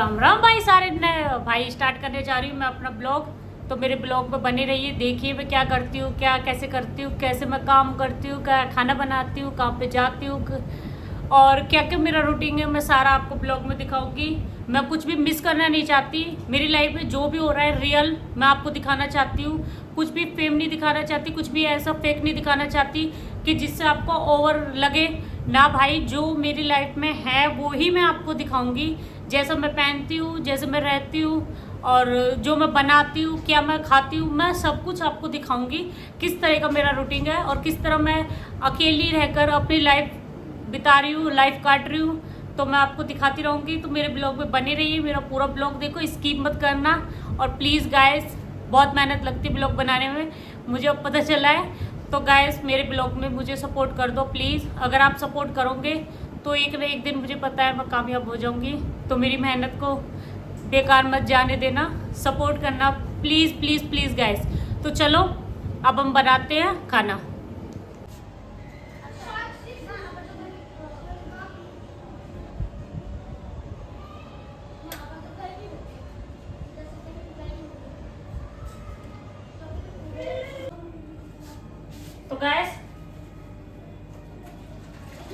राम राम भाई सारे भाई स्टार्ट करने जा रही हूँ मैं अपना ब्लॉग। तो मेरे ब्लॉग में बने रहिए, देखिए मैं क्या करती हूँ, क्या कैसे करती हूँ, कैसे मैं काम करती हूँ, क्या खाना बनाती हूँ, कहाँ पे जाती हूँ और क्या क्या मेरा रूटीन है, मैं सारा आपको ब्लॉग में दिखाऊंगी। मैं कुछ भी मिस करना नहीं चाहती। मेरी लाइफ में जो भी हो रहा है रियल मैं आपको दिखाना चाहती हूँ। कुछ भी फेम नहीं दिखाना चाहती, कुछ भी ऐसा फेक नहीं दिखाना चाहती कि जिससे आपको ओवर लगे ना। भाई जो मेरी लाइफ में है वो ही मैं आपको दिखाऊंगी। जैसा मैं पहनती हूँ, जैसे मैं रहती हूँ और जो मैं बनाती हूँ, क्या मैं खाती हूँ, मैं सब कुछ आपको दिखाऊंगी। किस तरह का मेरा रूटीन है और किस तरह मैं अकेली रहकर अपनी लाइफ बिता रही हूँ, लाइफ काट रही हूँ। तो मैं आपको दिखाती रहूँगी। तो मेरे ब्लॉग में बने रहिए, मेरा पूरा ब्लॉग देखो, स्किप मत करना। और प्लीज़ गाइस, बहुत मेहनत लगती है ब्लॉग बनाने में, मुझे अब पता चला है। तो गाइस मेरे ब्लॉग में मुझे सपोर्ट कर दो प्लीज़। अगर आप सपोर्ट करोगे तो एक ना एक दिन मुझे पता है मैं कामयाब हो जाऊंगी। तो मेरी मेहनत को बेकार मत जाने देना, सपोर्ट करना प्लीज़ प्लीज़ प्लीज़ गाइस। तो चलो अब हम बनाते हैं खाना। तो गैस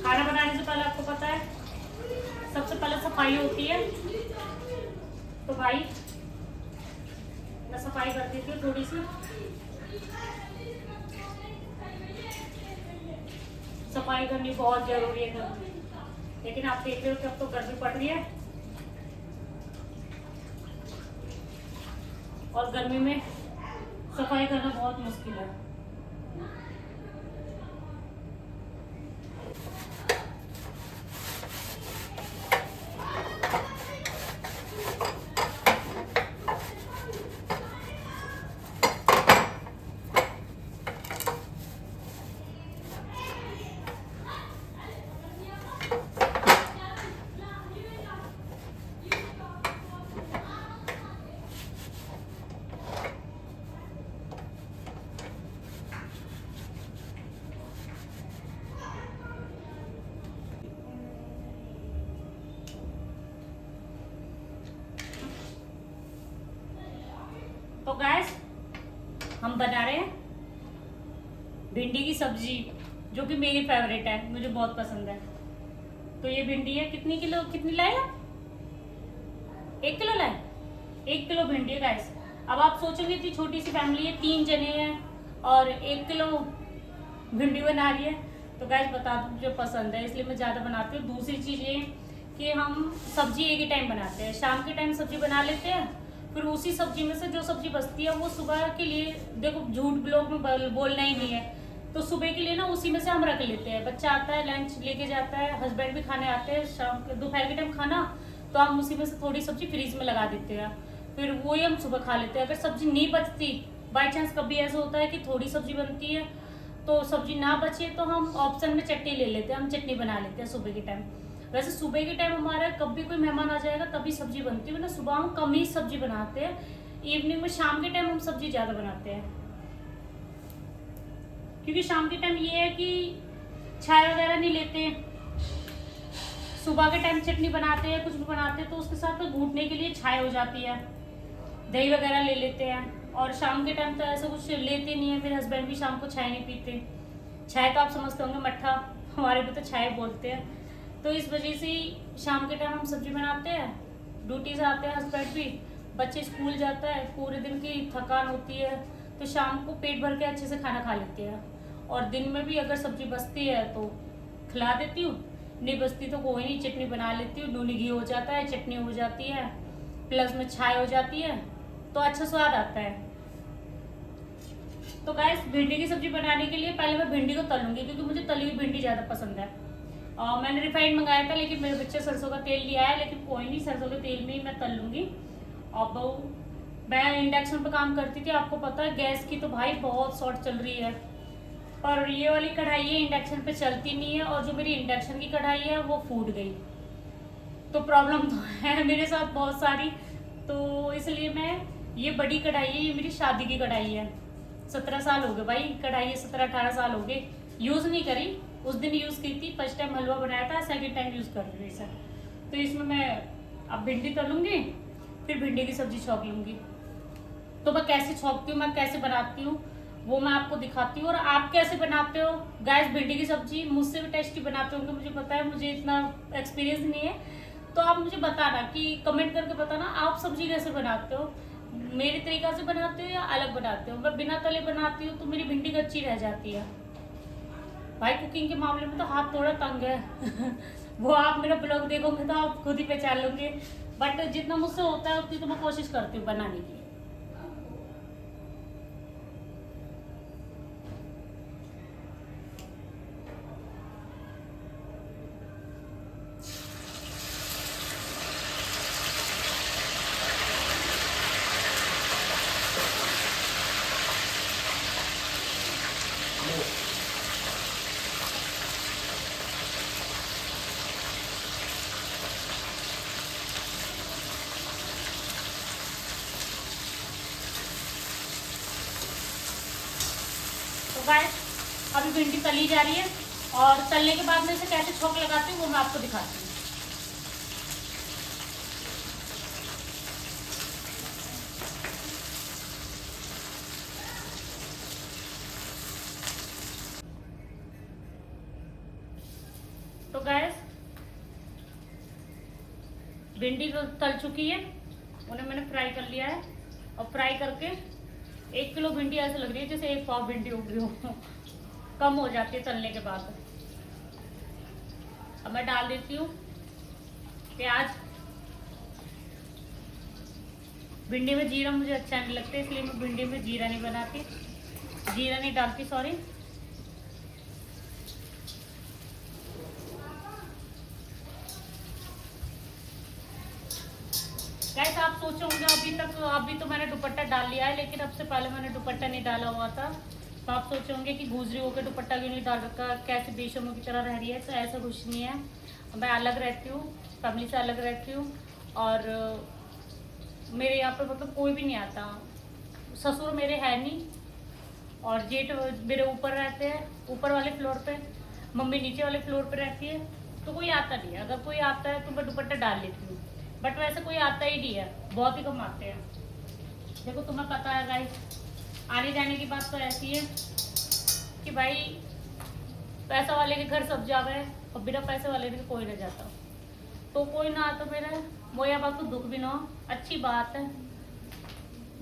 खाना बनाने से पहले आपको पता है सबसे पहले सफाई होती है। तो भाई मैं सफाई कर देती हूँ थोड़ी सी। सफाई करनी बहुत जरूरी है घर में, लेकिन आप देख रहे हो कि अब तो गर्मी पड़ रही है और गर्मी में सफाई करना बहुत मुश्किल है। तो गैस हम बना रहे हैं भिंडी की सब्जी, जो कि मेरी फेवरेट है, मुझे बहुत पसंद है। तो ये भिंडी है, कितनी लाए आप? 1 किलो लाए। 1 किलो भिंडी है गाइस। अब आप सोचोगे इतनी छोटी सी फैमिली है, 3 जने हैं और 1 किलो भिंडी बना रही है। तो गाइस बता दो मुझे पसंद है इसलिए मैं ज़्यादा बनाती हूँ। दूसरी चीज़ ये कि हम सब्जी एक ही टाइम बनाते हैं, शाम के टाइम सब्जी बना लेते हैं, फिर उसी सब्जी में से जो सब्जी बचती है वो सुबह के लिए, देखो झूठ ब्लॉग में बोलना ही नहीं है, तो सुबह के लिए ना उसी में से हम रख लेते हैं। बच्चा आता है लंच लेके जाता है, हस्बैंड भी खाने आते हैं शाम के दोपहर के टाइम खाना, तो हम उसी में से थोड़ी सब्जी फ्रीज में लगा देते हैं, फिर वही हम सुबह खा लेते हैं। अगर सब्जी नहीं बचती, बाई चांस कभी ऐसा होता है कि थोड़ी सब्जी बनती है तो सब्जी ना बचे तो हम ऑप्शन में चटनी ले लेते हैं, हम चटनी बना लेते हैं सुबह के टाइम। वैसे सुबह के टाइम हमारा कभी कोई मेहमान आ जाएगा तभी सब्जी बनती है, वरना सुबह हम कम ही सब्जी बनाते हैं। इवनिंग में शाम के टाइम हम सब्जी ज़्यादा बनाते हैं, क्योंकि शाम के टाइम ये है कि चाय वगैरह नहीं लेते हैं। सुबह के टाइम चटनी बनाते हैं, कुछ भी बनाते हैं तो उसके साथ तो घूटने के लिए चाय हो जाती है, दही वगैरह ले लेते हैं। और शाम के टाइम तो ऐसा कुछ लेते नहीं है, मेरे हस्बैंड भी शाम को चाय नहीं पीते। चाय तो आप समझते होंगे मट्ठा, हमारे भी तो चाय बोलते हैं। तो इस वजह से शाम के टाइम हम सब्जी बनाते हैं। ड्यूटी से आते हैं हस्बैंड भी, बच्चे स्कूल जाता है, पूरे दिन की थकान होती है, तो शाम को पेट भर के अच्छे से खाना खा लेते हैं। और दिन में भी अगर सब्जी बचती है तो खिला देती हूँ, नहीं बचती तो कोई नहीं, चटनी बना लेती हूँ, नूनी घी हो जाता है, चटनी हो जाती है, प्लस में चाय हो जाती है, तो अच्छा स्वाद आता है। तो गाइस भिंडी की सब्जी बनाने के लिए पहले मैं भिंडी को तलूंगी, क्योंकि मुझे तली हुई भिंडी ज़्यादा पसंद है। मैंने रिफाइंड मंगाया था लेकिन मेरे बच्चे सरसों का तेल लिया है, लेकिन कोई नहीं, सरसों के तेल में ही मैं तल लूँगी। अब मैं इंडक्शन पर काम करती थी, आपको पता है गैस की तो भाई बहुत शॉर्ट चल रही है, और ये वाली कढ़ाई है इंडक्शन पे चलती नहीं है, और जो मेरी इंडक्शन की कढ़ाई है वो फूट गई। तो प्रॉब्लम तो है मेरे साथ बहुत सारी, तो इसलिए मैं, ये बड़ी कढ़ाई है, ये मेरी शादी की कढ़ाई है। 17 साल हो गए भाई कढ़ाई, 17-18 साल हो गए यूज़ नहीं करी। उस दिन यूज़ की थी, फर्स्ट टाइम हलवा बनाया था, सेकंड टाइम यूज़ कर रही हूँ इसे। तो इसमें मैं अब भिंडी तलूंगी, फिर भिंडी की सब्जी छौंक लूंगी। तो मैं कैसे छौंकती हूँ, मैं कैसे बनाती हूँ, वो मैं आपको दिखाती हूँ। और आप कैसे बनाते हो गाइस भिंडी की सब्जी? मुझसे भी टेस्टी बनाते होंगे, मुझे पता है, मुझे इतना एक्सपीरियंस नहीं है। तो आप मुझे बताना, कि कमेंट करके बताना आप सब्जी कैसे बनाते हो, मेरे तरीका से बनाते हो या अलग बनाते हो। मैं बिना तले बनाती हूँ तो मेरी भिंडी कच्ची रह जाती है। भाई कुकिंग के मामले में तो हाथ थोड़ा तंग है वो आप मेरा ब्लॉग देखोगे तो आप खुद ही पहचान लोगे। बट जितना मुझसे होता है उतनी तो मैं कोशिश करती हूँ बनाने की। तो गाइस अभी भिंडी तली जा रही है, और तलने के बाद में इसे कैसे छौंक लगाती हूँ वो मैं आपको दिखाती हूँ। तो गैस भिंडी तो तल चुकी है, उन्हें मैंने फ्राई कर लिया है। और फ्राई करके 1 किलो भिंडी ऐसे लग रही है जैसे 1 पाव भिंडी उग हो कम हो जाती है तलने के बाद। अब मैं डाल देती हूँ प्याज। भिंडी में जीरा मुझे अच्छा नहीं लगता, इसलिए मैं भिंडी में जीरा नहीं बनाती, जीरा नहीं डालती, सॉरी। गाइस आप सोचे होंगे अभी तो मैंने दुपट्टा डाल लिया है, लेकिन अब से पहले मैंने दुपट्टा नहीं डाला हुआ था। तो आप सोचे होंगे कि गुजरी होकर दुपट्टा क्यों नहीं डाल रखा, कैसे बेशर्मों की तरह रह रही है। तो ऐसा कुछ नहीं है, मैं अलग रहती हूँ, फैमिली से अलग रहती हूँ। और मेरे यहाँ पे मतलब कोई भी नहीं आता, ससुर मेरे है नहीं, और जेठ मेरे ऊपर रहते हैं, ऊपर वाले फ्लोर पे, मम्मी नीचे वाले फ्लोर पे रहती है। तो कोई आता नहीं है, अगर कोई आता है तो मैं दुपट्टा डाल लेती हूँ, बट वैसे कोई आता ही नहीं है, बहुत ही कम आते हैं। देखो तुम्हें पता है गाइस, आने जाने की बात तो ऐसी है कि भाई पैसा वाले के घर सब जावे और बिना पैसे वाले के कोई नहीं जाता। तो कोई ना आता मेरा मोया बात तो दुख भी ना हो, अच्छी बात है।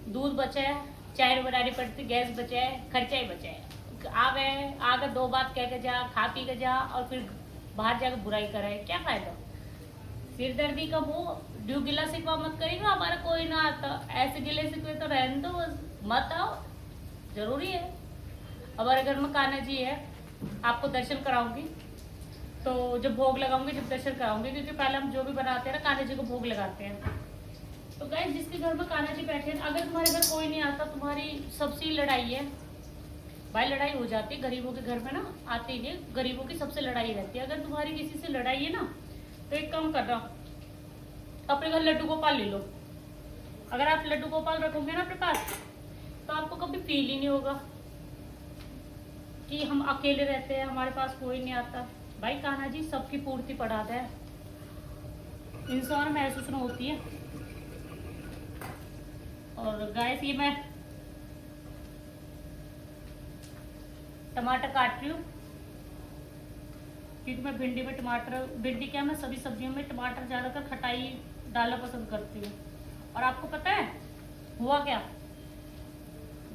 दूध बचे है, चाय बनानी पड़ती, गैस बचे है, खर्चा ही बचे है। आवे आकर 2 बात कह के जा, खा पी के जा, और फिर बाहर जाकर बुराई करे, क्या फायदा। सिरदर्दी का वो ड्यू गिला सिकवा मत करेगा, हमारा कोई ना आता। ऐसे गिले सिकवे तो रहने दो, मत आओ, जरूरी है। हमारे घर में कान्हा जी है, आपको दर्शन कराऊंगी, तो जब भोग लगाऊंगी, जब दर्शन कराऊंगी, क्योंकि पहले हम जो भी बनाते हैं ना कान्हा जी को भोग लगाते हैं। तो गाइस जिसके घर में कान्हा जी बैठे हैं, अगर तुम्हारे घर कोई नहीं आता, तुम्हारी सबसे लड़ाई है भाई, लड़ाई हो जाती है गरीबों के घर में ना, आते ही नहीं, गरीबों की सबसे लड़ाई रहती है। अगर तुम्हारी किसी से लड़ाई है ना, तो एक काम करना, अपने घर लड्डू गोपाल ले लो। अगर आप लड्डू गोपाल रखोगे ना अपने पास, तो आपको कभी फील ही नहीं होगा कि हम अकेले रहते हैं, हमारे पास कोई नहीं आता। भाई कान्हा जी सबकी पूर्ति पढ़ाता है, इंसान महसूस न होती है। और गाइस ये मैं टमाटर काट रही हूँ, क्योंकि मैं भिंडी में टमाटर, भिंडी क्या, मैं सभी सब्जियों में टमाटर ज़्यादातर खटाई डालना पसंद करती हूँ। और आपको पता है हुआ क्या,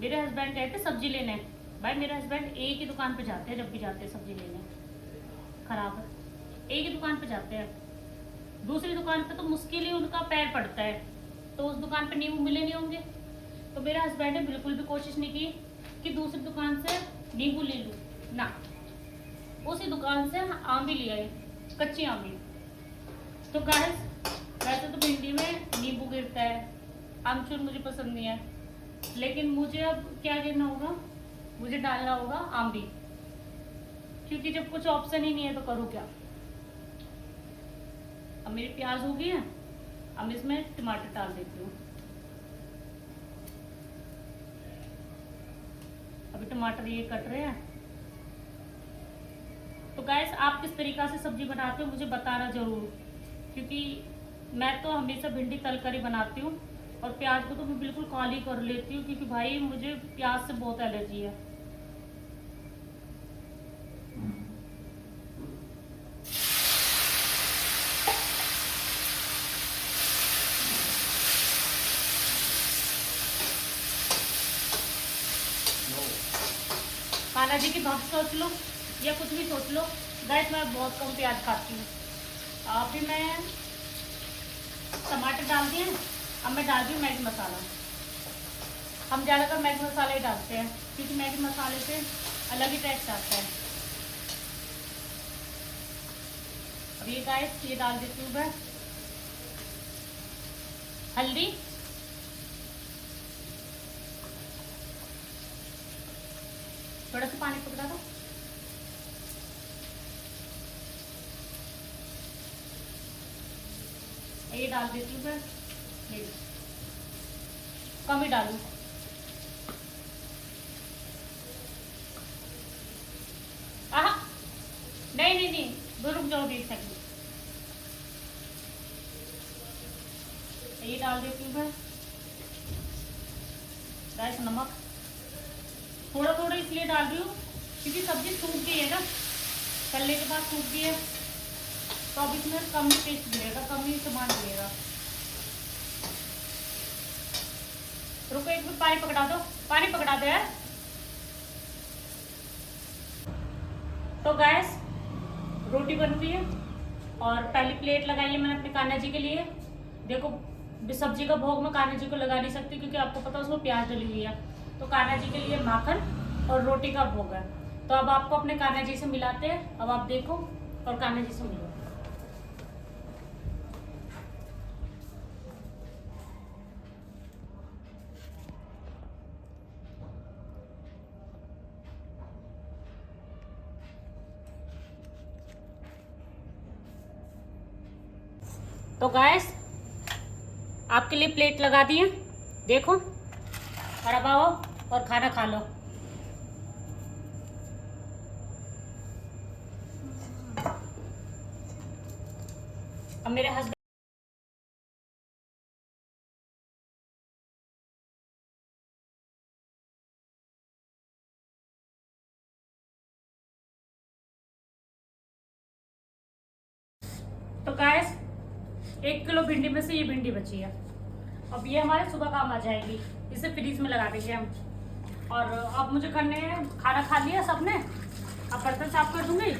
मेरे हस्बैंड गए थे सब्जी लेने। भाई मेरे हस्बैंड एक ही दुकान पे जाते हैं, जब भी जाते हैं सब्जी लेने, खराब है, एक ही दुकान पे जाते हैं। दूसरी दुकान पे तो मुश्किल ही उनका पैर पड़ता है, तो उस दुकान पे नींबू मिले नहीं होंगे। तो मेरे हस्बैंड ने बिल्कुल भी कोशिश नहीं की कि दूसरी दुकान से नींबू ले लूँ ना, उसी दुकान से आम भी लिया है, कच्ची आम भी। तो गाइस वैसे तो भिंडी में नींबू गिरता है, आमचूर मुझे पसंद नहीं है, लेकिन मुझे अब क्या करना होगा, मुझे डालना होगा आम भी, क्योंकि जब कुछ ऑप्शन ही नहीं है तो करूँ क्या। अब मेरी प्याज हो गई है, अब इसमें टमाटर डाल देती हूँ। अभी टमाटर ये कट रहे हैं। तो गाइस आप किस तरीका से सब्जी बनाते हो मुझे बताना जरूर, क्योंकि मैं तो हमेशा भिंडी तल कर ही बनाती हूँ, और प्याज को तो मैं बिल्कुल काली कर लेती हूँ, क्योंकि भाई मुझे प्याज से बहुत एलर्जी है। कान्हा जी की भक्त सोच लो या कुछ भी सोच लो, गाइस मैं बहुत कम प्याज खाती हूँ। अभी मैं टमाटर डाल दिए, अब मैं डाल दी हूँ मैगी मसाला। हम ज़्यादातर मैगी मसाला ही डालते हैं, क्योंकि मैगी मसाले से अलग ही टेस्ट आता है। अब ये गाइस ये डाल देती हूँ मैं हल्दी, थोड़ा सा पानी पकड़ा दो। ये डाल देती हूँ मैं, ये कम ही डालू। आहा नहीं नहीं नहीं, रुक जाओ 1 सेकंड। ये डाल देती हूँ मैं गाइस नमक, थोड़ा थोड़ा इसलिए डाल रही हूँ क्योंकि सब्जी सूख गई है ना, तलने के बाद सूख गई है, तो अब इसमें कम ही टेस्ट मिलेगा, कम ही सामान मिलेगा। रुको एक मिनट, पानी पकड़ा दो, पानी पकड़ा दो यार। तो गैस रोटी बन रही है, और पहली प्लेट लगाई है मैंने अपने कान्हा जी के लिए। देखो सब्जी का भोग मैं कान्हा जी को लगा नहीं सकती, क्योंकि आपको पता है उसमें प्याज डली हुई है। तो कान्हा जी के लिए माखन और रोटी का भोग है। तो अब आपको अपने कान्हा जी से मिलाते हैं, अब आप देखो और कान्हा जी से मिलो। तो गैस आपके लिए प्लेट लगा दी है, देखो, और अब आओ और खाना खा लो। अब मेरे हस्बैंड तो गैस 1 किलो भिंडी में से ये भिंडी बची है। अब ये हमारे सुबह काम आ जाएगी, इसे फ्रीज में लगा देंगे हम। और अब मुझे करने हैं, खाना खा लिया सबने, अब बर्तन साफ कर दूंगी।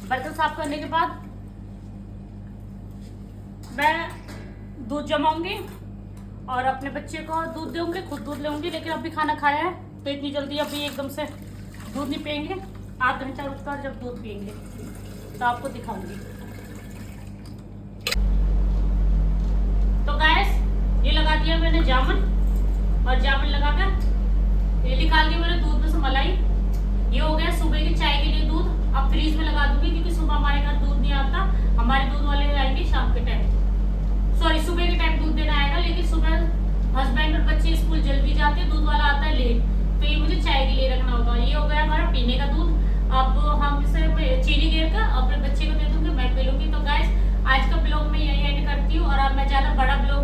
बर्तन साफ करने के बाद मैं दूध जमाऊंगी और अपने बच्चे को दूध दूंगी, खुद दूध लेंगी। लेकिन अभी खाना खाया है तो इतनी जल्दी अभी एकदम से दूध नहीं पियेंगे, आधा घंटा रुककर जब दूध पियेंगे तो आपको दिखाऊंगी। तो गैस ये लगा दिया मैंने जामुन, और जामुन लगाकर ये निकाल दी मैंने दूध में से मलाई। ये हो गया सुबह की चाय के लिए दूध। अब फ्रीज में लगा दूंगी, क्योंकि सुबह हमारे घर दूध नहीं आता, हमारे दूध वाले आएंगे शाम के टाइम, सॉरी सुबह के टाइम दूध देना आएगा। लेकिन सुबह हस्बैंड और बच्चे स्कूल जल्दी जाते हैं, दूध वाला आता है लेट, तो ये मुझे चाय के लिए रखना होगा। ये हो गया हमारा पीने का दूध। अब हम इसे चीनी गिर कर अपने बच्चे को दे दूंगी, मैं पी लूंगी। तो गाइस आज का ब्लॉग मैं यही एंड करती हूँ, और अब मैं ज्यादा बड़ा ब्लॉग